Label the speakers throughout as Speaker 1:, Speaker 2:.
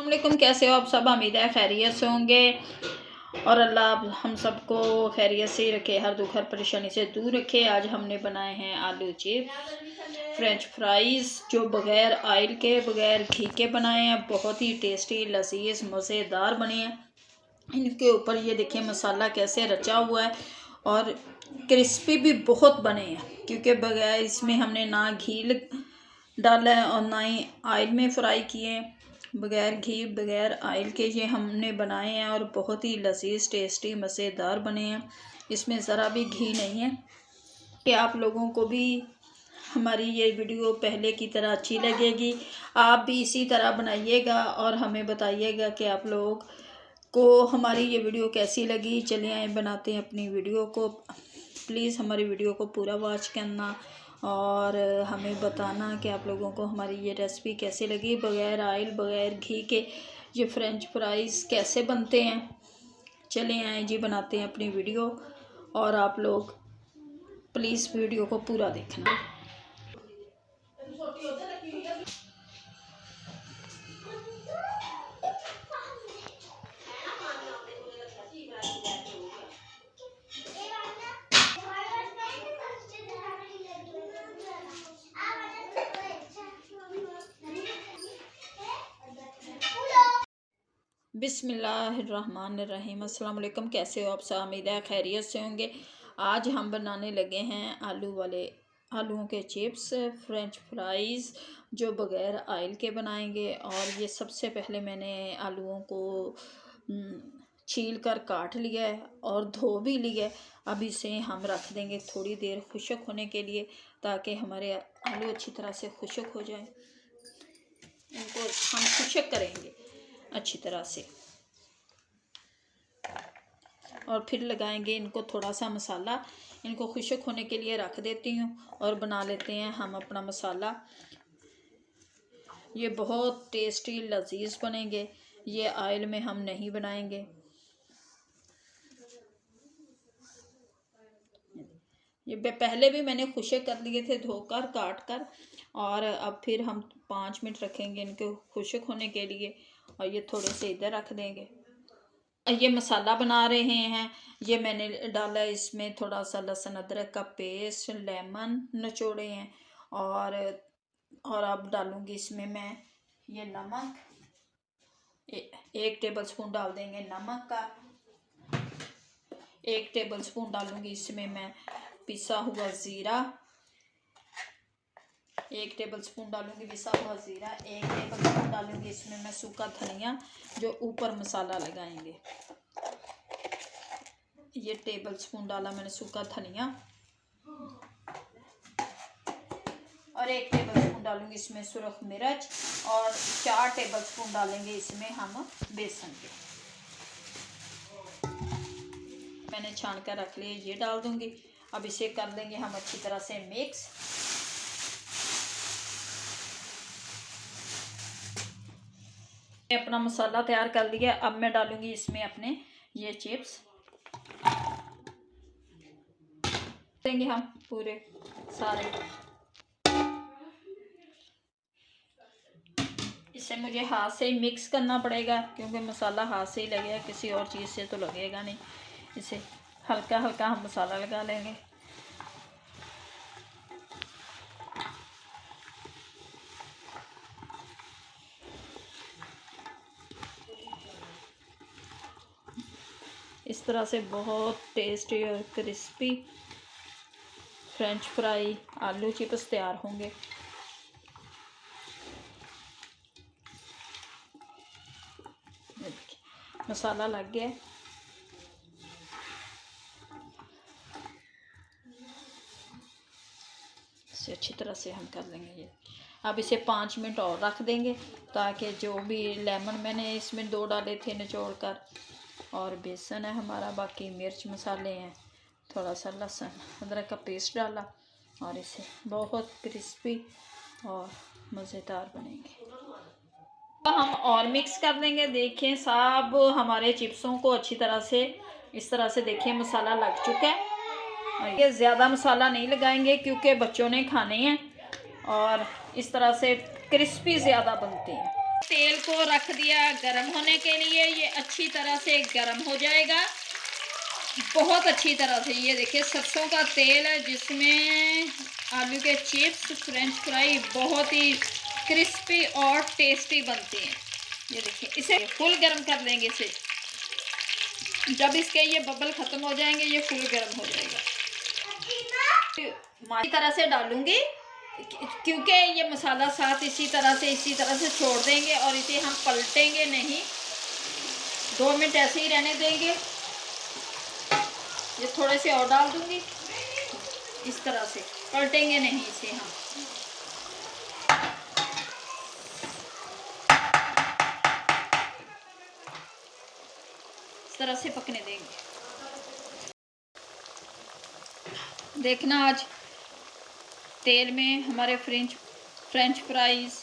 Speaker 1: वालेकुम, कैसे हो आप सब। उम्मीद है खैरियत से होंगे और अल्लाह हम सबको खैरियत से रखे, हर दुख हर परेशानी से दूर रखे। आज हमने बनाए हैं आलू चिप्स, फ्रेंच फ्राइज़ जो बग़ैर ऑयल के बग़ैर घी के बनाए हैं। बहुत ही टेस्टी लजीज मज़ेदार बने हैं। इनके ऊपर ये देखिए मसाला कैसे रचा हुआ है और क्रिस्पी भी बहुत बने हैं, क्योंकि बगैर इसमें हमने ना घी डाला है और ना ही ऑयल में फ्राई किए हैं। बगैर घी बगैर ऑयल के ये हमने बनाए हैं और बहुत ही लजीज टेस्टी मज़ेदार बने हैं। इसमें ज़रा भी घी नहीं है। कि आप लोगों को भी हमारी ये वीडियो पहले की तरह अच्छी लगेगी। आप भी इसी तरह बनाइएगा और हमें बताइएगा कि आप लोग को हमारी ये वीडियो कैसी लगी। चलिए आए बनाते हैं अपनी वीडियो को। प्लीज़ हमारी वीडियो को पूरा वॉच करना और हमें बताना कि आप लोगों को हमारी ये रेसिपी कैसी लगी। बग़ैर ऑयल बग़ैर घी के ये फ्रेंच फ्राइज़ कैसे बनते हैं। चलिए आए जी बनाते हैं अपनी वीडियो और आप लोग प्लीज़ वीडियो को पूरा देखना। बिस्मिल्लाहिर्रहमानिर्रहीम। अस्सलाम वालेकुम, कैसे हो आप सब। उम्मीद है खैरियत से होंगे। आज हम बनाने लगे हैं आलूओं के चिप्स फ्रेंच फ्राइज़ जो बग़ैर ऑयल के बनाएंगे। और ये सबसे पहले मैंने आलूओं को छील कर काट लिया है और धो भी लिया है। अब इसे हम रख देंगे थोड़ी देर खुश्क होने के लिए, ताकि हमारे आलू अच्छी तरह से खुश्क हो जाए। इनको हम खुश्क करेंगे अच्छी तरह से और फिर लगाएंगे इनको थोड़ा सा मसाला। इनको खुश्क होने के लिए रख देती हूँ और बना लेते हैं हम अपना मसाला। ये बहुत टेस्टी लजीज बनेंगे। ये ऑयल में हम नहीं बनाएंगे। ये पहले भी मैंने खुश्क कर लिए थे धोकर काट कर, और अब फिर हम 5 मिनट रखेंगे इनको खुश्क होने के लिए और ये थोड़े से इधर रख देंगे। ये मसाला बना रहे हैं। ये मैंने डाला इसमें थोड़ा सा लहसुन अदरक का पेस्ट, लेमन निचोड़े हैं और अब डालूंगी इसमें मैं ये नमक। 1 टेबल स्पून डाल देंगे नमक का। 1 टेबल स्पून डालूंगी इसमें मैं पिसा हुआ ज़ीरा। 1 टेबल स्पून डालूंगी पिसा हुआ ज़ीरा। 1 टेबल स्पून डालूंगी इसमें मैं सूखा धनिया जो ऊपर मसाला लगाएंगे। ये टेबल स्पून डाला मैंने सूखा धनिया और 1 टेबल स्पून डालूंगी इसमें सुरख मिर्च और 4 टेबल स्पून डालेंगे इसमें हम बेसन के। मैंने छान कर रख लिए, ये डाल दूंगी। अब इसे कर देंगे हम अच्छी तरह से मिक्स। अपना मसाला तैयार कर लिया। अब मैं डालूंगी इसमें अपने ये चिप्स देंगे हम पूरे सारे। इसे मुझे हाथ से ही मिक्स करना पड़ेगा, क्योंकि मसाला हाथ से ही लगेगा, किसी और चीज़ से तो लगेगा नहीं। इसे हल्का हल्का हम मसाला लगा लेंगे। इस तरह से बहुत टेस्टी और क्रिस्पी फ्रेंच फ्राई आलू चिप्स तैयार होंगे। मसाला लग गया। इसे अच्छी तरह से हम कर लेंगे ये। अब इसे 5 मिनट और रख देंगे, ताकि जो भी लेमन मैंने इसमें 2 डाले थे निचोड़ कर, और बेसन है हमारा, बाकी मिर्च मसाले हैं, थोड़ा सा लहसुन अदरक का पेस्ट डाला, और इसे बहुत क्रिस्पी और मज़ेदार बनेंगे। तो हम और मिक्स कर देंगे। देखें सब हमारे चिप्सों को अच्छी तरह से इस तरह से देखिए मसाला लग चुका है। ये ज़्यादा मसाला नहीं लगाएंगे क्योंकि बच्चों ने खाने हैं और इस तरह से क्रिस्पी ज़्यादा बनते हैं। तेल को रख दिया गर्म होने के लिए। ये अच्छी तरह से गर्म हो जाएगा, बहुत अच्छी तरह से। ये देखिए सरसों का तेल है जिसमें आलू के चिप्स फ्रेंच फ्राई बहुत ही क्रिस्पी और टेस्टी बनते हैं। ये देखिए इसे फुल गर्म कर लेंगे। इसे जब इसके ये बबल खत्म हो जाएंगे ये फुल गर्म हो जाएगा। इसी तरह से डालूंगी क्योंकि ये मसाला साथ इसी तरह से छोड़ देंगे और इसे हम पलटेंगे नहीं, 2 मिनट ऐसे ही रहने देंगे। ये थोड़े से और डाल दूंगी, इस तरह से पलटेंगे नहीं इसे हम। इस तरह से पकने देंगे। देखना आज तेल में हमारे फ्रेंच फ्राइज,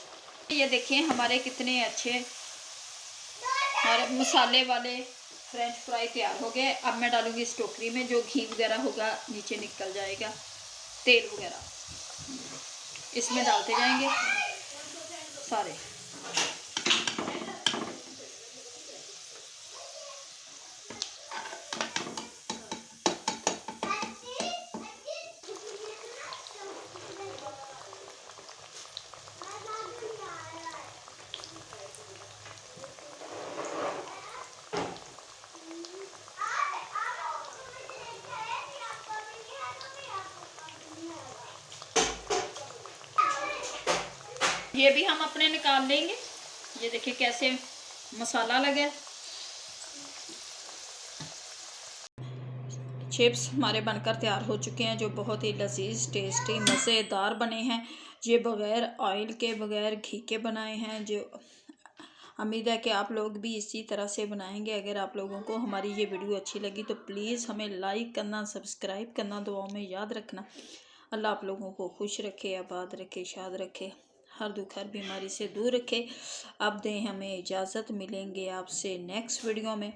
Speaker 1: ये देखिए हमारे कितने अच्छे और मसाले वाले फ्रेंच फ्राई तैयार हो गए। अब मैं डालूंगी इस टोकरी में, जो घी वगैरह होगा नीचे निकल जाएगा, तेल वगैरह इसमें डालते जाएंगे सारे। ये भी हम अपने निकाल लेंगे। ये देखिए कैसे मसाला लगा। चिप्स हमारे बनकर तैयार हो चुके हैं, जो बहुत ही लजीज टेस्टी मज़ेदार बने हैं। ये बग़ैर ऑयल के बग़ैर घी के बनाए हैं। जो उम्मीद है कि आप लोग भी इसी तरह से बनाएंगे। अगर आप लोगों को हमारी ये वीडियो अच्छी लगी तो प्लीज़ हमें लाइक करना, सब्सक्राइब करना, दुआओं में याद रखना। अल्लाह आप लोगों को खुश रखे, आबाद रखे, शाद रखे, हर दुख हर बीमारी से दूर रखे। अब दें हमें इजाज़त, मिलेंगे आपसे नेक्स्ट वीडियो में।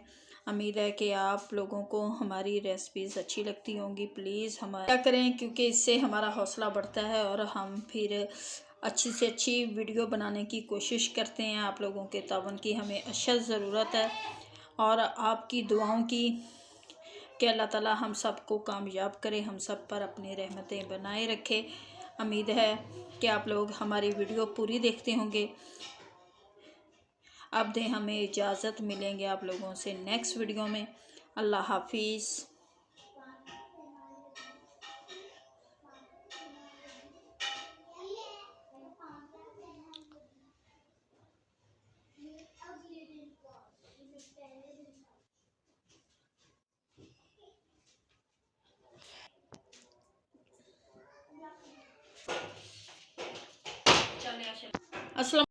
Speaker 1: उम्मीद है कि आप लोगों को हमारी रेसिपीज़ अच्छी लगती होंगी। प्लीज़ हमारा क्या करें, क्योंकि इससे हमारा हौसला बढ़ता है और हम फिर अच्छी से अच्छी वीडियो बनाने की कोशिश करते हैं। आप लोगों के तावन की हमें अशद ज़रूरत है और आपकी दुआओं की, कि अल्लाह ताला हम सबको कामयाब करे, हम सब पर अपनी रहमतें बनाए रखे। उम्मीद है कि आप लोग हमारी वीडियो पूरी देखते होंगे। अब दें हमें इजाज़त, मिलेंगे आप लोगों से नेक्स्ट वीडियो में। अल्लाह हाफिज़। अस्सलाम।